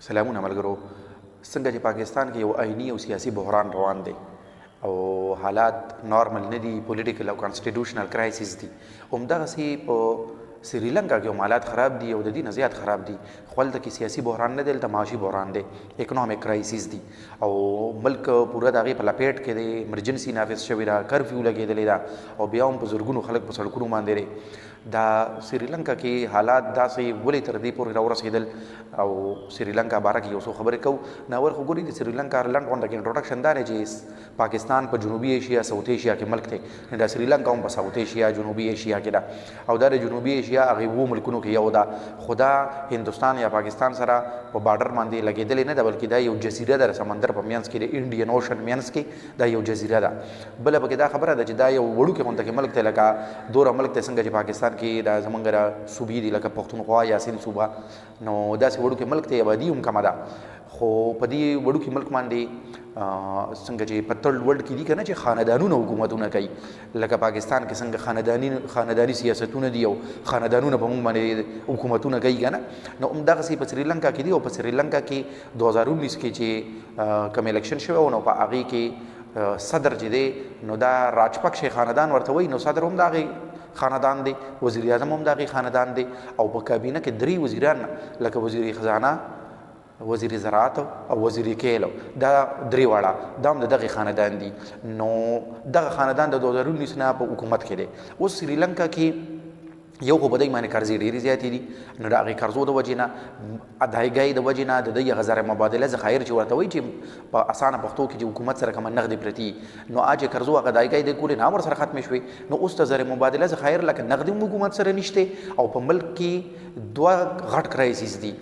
سلامونه ملګرو. څنګه چې پاکستان کې یو آئینی او سیاسي بحران روان دی او حالات نارمل نه دي، پولیټیکل او کانسټیټیوشنل کرایسیس دي، همدغسې په سریلنکا کې هم حالات خراب دي او د دې نه زیات خراب دي. خو هلته کې سیاسي بحران نه دی، هلته معاشي بحران دی، اکنامک کرایسیس دي او ملک پوره د هغې په لپیټ کې دی. ایمرجنسي نافظ شوې ده، کرفیو لګېدلې ده او بیا هم په زرګونو خلک په سړکونو باندې دی. دا سریلنکا کې حالات داسې ولې تر دې پورې راورسېدل او سریلنکا باره کې یو څو خبرې کوو. ناول خو ګوري د سریلنکا لنډ غونډه کې انټروډکشن دا دی چې پاکستان په جنوبي ایشیا ساوت ایشیا کې ملک دی، دا سریلنکا هم په ساوت ایشیا جنوبي ایشیا کې ده او دا د جنوبي ایشیا هغې 2 ملکونو کې یو ده. خو دا هندوستان یا پاکستان سره په بارډر باندې لګېدلې نه ده، بلکې دا یو جزیره ده د سمندر په منځ کې، د انډین اوشن منځ کې دا یو جزیره ده. بله پکې دا خبره ده چې دا یو وړوکی غونډه کې ملک دی، لکه دوره ملک دی څنګه چې پاکستان کې دا زمونږ را صوبې دي لکه پښتونخوا یا سند صوبه، نو داسې وړوکی ملک دی، آبادي هم کمه ده. خو په دې وړوکي ملک باندې څنګه چې په تړ ورلډ کې دي که نه چې خاندانونه حکومتونه کوي، لکه پاکستان کې څنګه خانداني سیاستونه دي او خاندانونه په موږ باندې حکومتونه کوي که نه، نو همدغسې په سریلنکا کې دي. او په سریلنکا کې 2019 کې چې کوم الیکشن شوی و نو په هغې کې صدر چې دی نو دا راجپکشي خاندان ورته وایي، نو صدر هم د هغې خاندان دی، وزیر اعظم هم د هغې خاندان دی او په کابینه کې 3 وزیران لکه وزیر خزانه، وزیر زراعت او وزیر کیلو، دا 3 واړه دا هم د دغې خاندان دي. نو دغه خاندان د 2019 نه په حکومت کې دی. اوس سریلنکا کې یو خو په دوی باندې قرضې ډېرې زیاتې دي، نو د هغې قرضو د وجې نه ادایګۍ د وجې نه د دوی هغه زر مبادله ذخایر چې ورته وایي چې په اسانه پښتو کې چې حکومت سره کومه نغدې پرتې، نو چې قرضو هغه ادایګۍ د کولې نه ورسره ختمې شوې، نو اوس د زر مبادله ذخایر لکه نغدي هم حکومت سره نشته. او په ملک کې 2 غټ کرایسیس دي،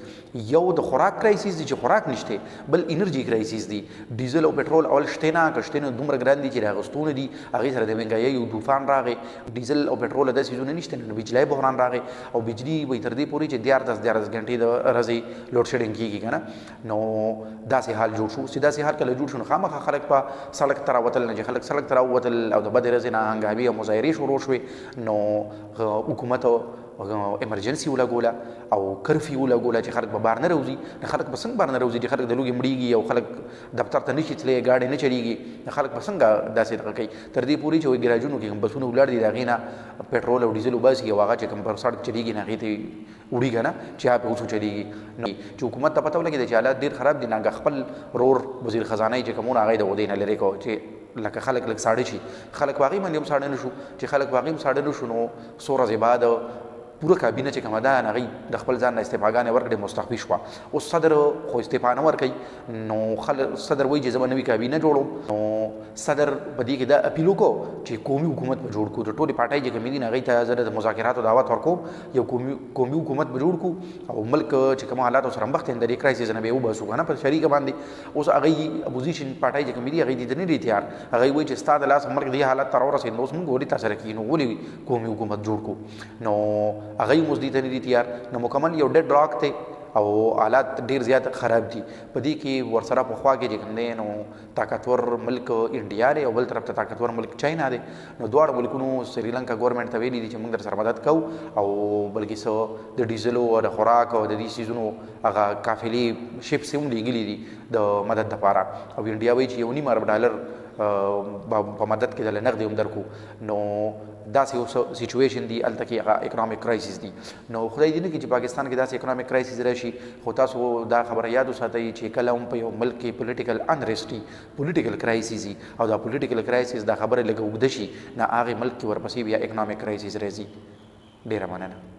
یو د خوراک کرایسیس دی چې خوراک نشته، بل انرژي کرایسیس دی. ډیزل او پټرول اول شته نه، که شته نو دومره ګران دي چې د اغوستونه دي، هغې سره د مهنګایۍ یو طوفان راغی. ډیزل او پټرول داسې څیزونه نشته، نو بجلی بحران راغی او بجلی به تر دې پورې چې 14 غنټې د ورځې لوډ شیډینګ کېږي که نه، نو داسې حال جوړ شو. چې داسې حال کله جوړ شو نو خامخا خلک په سړک ته راوتل، نه چې خلک سړک ته راووتل او د بدې ورځې نه هنګامې او مظاهرې شروع شوې، نو حکومت ایمرجنسي ولګوله او کرفیو ولګوله چې خلک به بار نه راوځي. نو خلک به څنګه بار نه راوځي چې خلک د لوږې مړېږي او خلک دفتر ته نشي تللی، ګاډۍ نه چلېږي، نو خلک به څنګه داسې دغه کوي. تر دې پورې چې ګراجونو کې کوم بسونه ولاړ دي د هغې نه پټرول او ډیزل وباسي او هغه چې کوم پر سړک چلېږي نو هغې ته وړي که نه چې هغه پې اوس چلېږي. نو چې حکومت ته پته ولګېده چې حالات ډېر خراب دي، ناګه خپل رور وزیر خزانه چې کومونه هغه یې د عهدې نه لرې کړو چې لکه خلک لږ ساړه شي. خلک په هغې باندې هم ساړه نه شو، چې خلک په هغې هم ساړه نه شو، نو څو ورځې بعد پوره کابینه چې کومه ده هغې د خپل ځان نه استعفاګانې ورکړې، مستعفي شوه. اوس صدر خو استعفا نه ورکوي، نو صدر وایي چې زه به نوې کابینه جوړوم. نو صدر په دې کې دا اپیل وکړو چې قومي حکومت به جوړ کړو، د ټولې پارټۍ چې کومې دي هغې ته زه د مذاکراتو دعوت ورکوم، یو قومي حکومت به جوړ کړو او ملک چې کوم حالاتو سره مخ دی د دې کرایسیس نه به یې وباسو که نه په شریکه باندې. اوس هغې اپوزیشن پارټۍ چې کومې دي هغې دې ته نه دي تیار، هغې وایي چې ستا د لاس ملک دې حالت ته راورسېد، نو اوس موږ ولې تا سره کېږي، نو ولې قومي حکومت جوړ کړو. نو هغې هم اوس دې ته نه دي تیار، نو مکمل یو ډیډ راک دی او حالات ډېر زیات خراب دي. په دې کې ورسره په خوا کې چې کوم دی نو طاقتور ملک انډیا دی او بل طرف ته طاقتور ملک چاینا دی. نو دواړو ملکونو سریلنکا ګورنمنټ ته ویلي دي چې موږ در سره مدد کوو او بلکې څه د ډیزلو او د خوراک او د دې څیزونو هغه قافلې شپس هم لیږلي دي د مدد دپاره. او انډیا وایي چې $1.5 ارب په مدد کې دله نغدې هم درکو. نو داسې یو سیچویشن دی هلته کې هغه اکنامک کرایسیس دی. نو خدای دې نه کړي چې پاکستان کې داسې اکنامک کرایسیس راشي، خو تاسو دا خبره یاد وساتئ چې کله هم په یو ملک کې پولیټیکل انریسټ وي، پولیټیکل کرایسیس وي او دا پولیټیکل کرایسیس دا خبره لږه اوږده شي، نه هغې ملک کې ورپسې بیا اکنامک کرایسیس راځي. ډېره مننه.